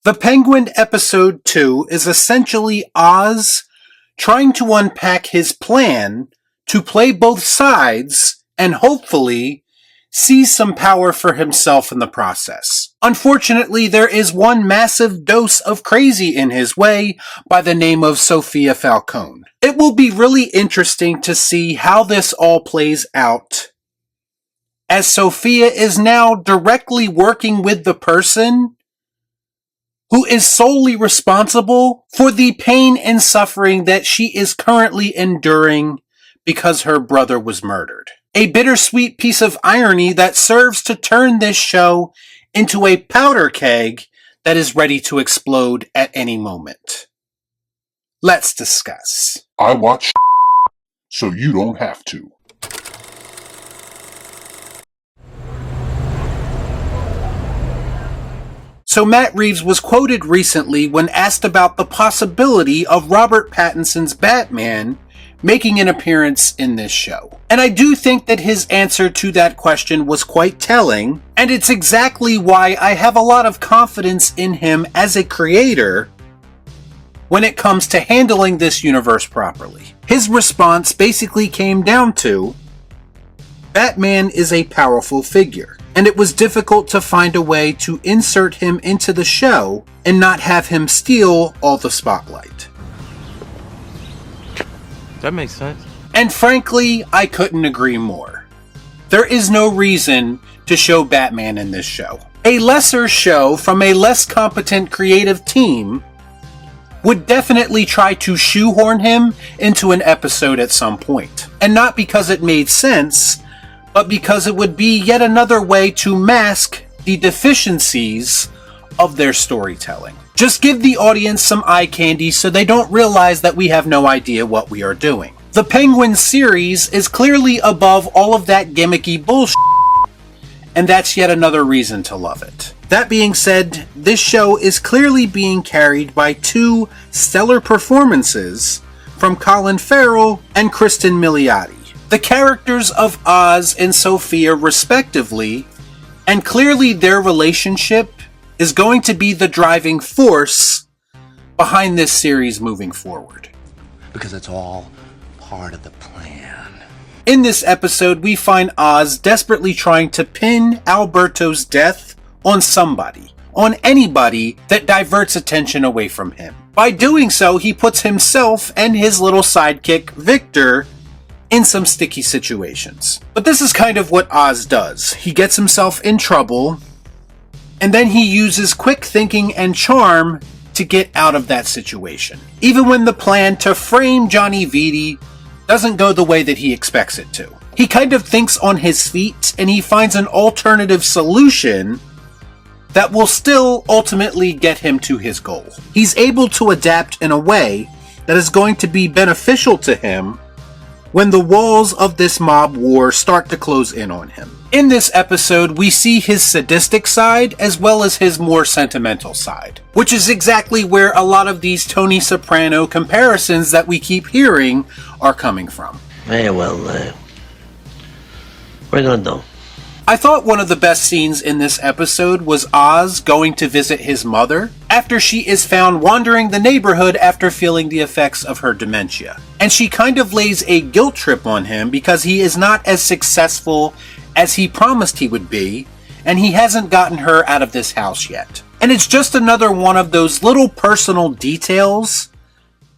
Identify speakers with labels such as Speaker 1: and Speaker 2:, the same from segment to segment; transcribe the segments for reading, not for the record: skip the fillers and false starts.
Speaker 1: The Penguin Episode 2 is essentially Oz trying to unpack his plan to play both sides and hopefully seize some power for himself in the process. Unfortunately, there is one massive dose of crazy in his way by the name of Sophia Falcone. It will be really interesting to see how this all plays out, as Sophia is now directly working with the person who is solely responsible for the pain and suffering that she is currently enduring because her brother was murdered. A bittersweet piece of irony that serves to turn this show into a powder keg that is ready to explode at any moment. Let's discuss.
Speaker 2: I watch so you don't have to.
Speaker 1: So Matt Reeves was quoted recently when asked about the possibility of Robert Pattinson's Batman making an appearance in this show. And I do think that his answer to that question was quite telling, and it's exactly why I have a lot of confidence in him as a creator when it comes to handling this universe properly. His response basically came down to, Batman is a powerful figure, and it was difficult to find a way to insert him into the show and not have him steal all the spotlight.
Speaker 3: That makes sense.
Speaker 1: And frankly, I couldn't agree more. There is no reason to show Batman in this show. A lesser show from a less competent creative team would definitely try to shoehorn him into an episode at some point. And not because it made sense, but because it would be yet another way to mask the deficiencies of their storytelling. Just give the audience some eye candy so they don't realize that we have no idea what we are doing. The Penguin series is clearly above all of that gimmicky bullshit, and that's yet another reason to love it. That being said, this show is clearly being carried by two stellar performances from Colin Farrell and Kristen Milioti. The characters of Oz and Sophia respectively, and clearly their relationship is going to be the driving force behind this series moving forward.
Speaker 4: Because it's all part of the plan.
Speaker 1: In this episode, we find Oz desperately trying to pin Alberto's death on somebody, on anybody that diverts attention away from him. By doing so, he puts himself and his little sidekick, Victor, in some sticky situations. But this is kind of what Oz does. He gets himself in trouble, and then he uses quick thinking and charm to get out of that situation. Even when the plan to frame Johnny Vitti doesn't go the way that he expects it to. He kind of thinks on his feet, and he finds an alternative solution that will still ultimately get him to his goal. He's able to adapt in a way that is going to be beneficial to him when the walls of this mob war start to close in on him. In this episode, we see his sadistic side as well as his more sentimental side, which is exactly where a lot of these Tony Soprano comparisons that we keep hearing are coming from.
Speaker 5: Very well, we're gonna do.
Speaker 1: I thought one of the best scenes in this episode was Oz going to visit his mother after she is found wandering the neighborhood after feeling the effects of her dementia. And she kind of lays a guilt trip on him because he is not as successful as he promised he would be, and he hasn't gotten her out of this house yet. And it's just another one of those little personal details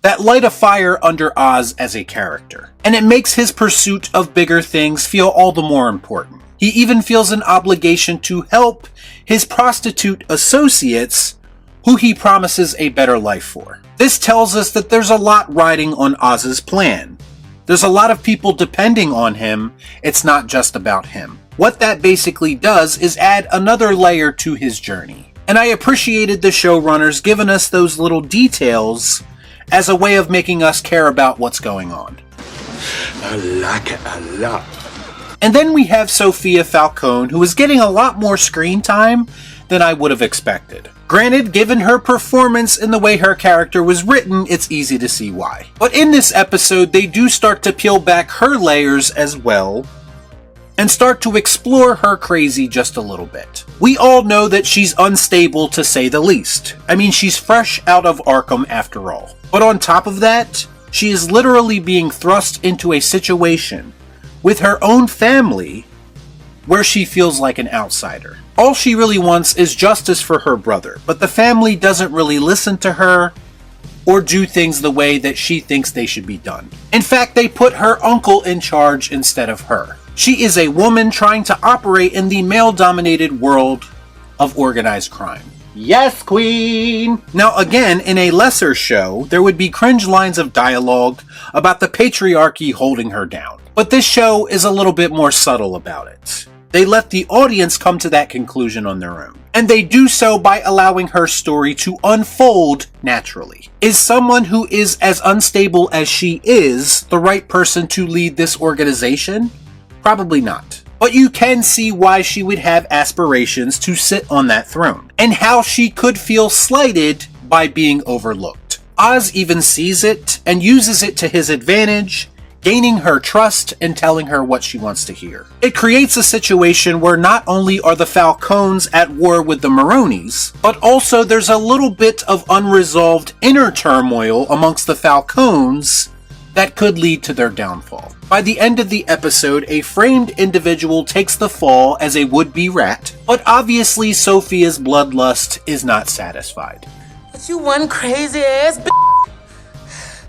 Speaker 1: that light a fire under Oz as a character. And it makes his pursuit of bigger things feel all the more important. He even feels an obligation to help his prostitute associates who he promises a better life for. This tells us that there's a lot riding on Oz's plan. There's a lot of people depending on him. It's not just about him. What that basically does is add another layer to his journey. And I appreciated the showrunners giving us those little details as a way of making us care about what's going on.
Speaker 4: I like it a lot.
Speaker 1: And then we have Sophia Falcone, who is getting a lot more screen time than I would have expected. Granted, given her performance and the way her character was written, it's easy to see why. But in this episode, they do start to peel back her layers as well, and start to explore her crazy just a little bit. We all know that she's unstable to say the least. I mean, she's fresh out of Arkham after all. But on top of that, she is literally being thrust into a situation with her own family where she feels like an outsider. All she really wants is justice for her brother, but the family doesn't really listen to her or do things the way that she thinks they should be done. In fact, they put her uncle in charge instead of her. She is a woman trying to operate in the male-dominated world of organized crime. Yes, queen! Now again, in a lesser show, there would be cringe lines of dialogue about the patriarchy holding her down. But this show is a little bit more subtle about it. They let the audience come to that conclusion on their own. And they do so by allowing her story to unfold naturally. Is someone who is as unstable as she is the right person to lead this organization? Probably not. But you can see why she would have aspirations to sit on that throne, and how she could feel slighted by being overlooked. Oz even sees it and uses it to his advantage, gaining her trust and telling her what she wants to hear. It creates a situation where not only are the Falcones at war with the Maronis, but also there's a little bit of unresolved inner turmoil amongst the Falcones that could lead to their downfall. By the end of the episode, a framed individual takes the fall as a would-be rat, but obviously Sophia's bloodlust is not satisfied.
Speaker 3: But you one crazy ass b****.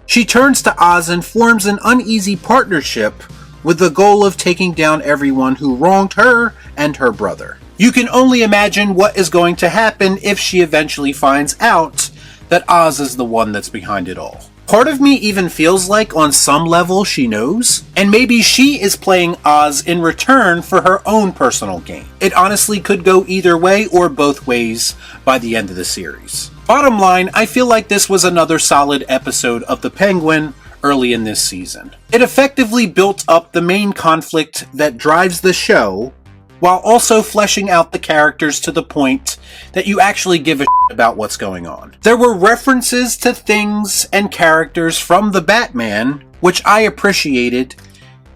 Speaker 1: She turns to Oz and forms an uneasy partnership with the goal of taking down everyone who wronged her and her brother. You can only imagine what is going to happen if she eventually finds out that Oz is the one that's behind it all. Part of me even feels like on some level she knows, and maybe she is playing Oz in return for her own personal gain. It honestly could go either way or both ways by the end of the series. Bottom line, I feel like this was another solid episode of The Penguin early in this season. It effectively built up the main conflict that drives the show, while also fleshing out the characters to the point that you actually give a shit about what's going on. There were references to things and characters from the Batman, which I appreciated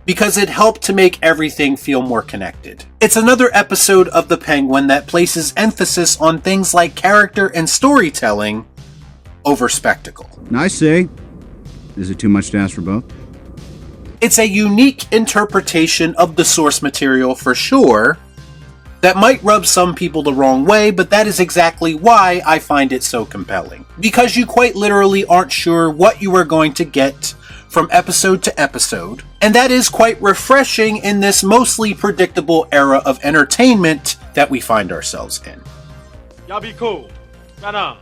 Speaker 1: because it helped to make everything feel more connected. It's another episode of The Penguin that places emphasis on things like character and storytelling over spectacle.
Speaker 5: I say, is it too much to ask for both?
Speaker 1: It's a unique interpretation of the source material for sure, that might rub some people the wrong way, but that is exactly why I find it so compelling. Because you quite literally aren't sure what you are going to get from episode to episode, and that is quite refreshing in this mostly predictable era of entertainment that we find ourselves in.
Speaker 6: Y'all be cool. Right on.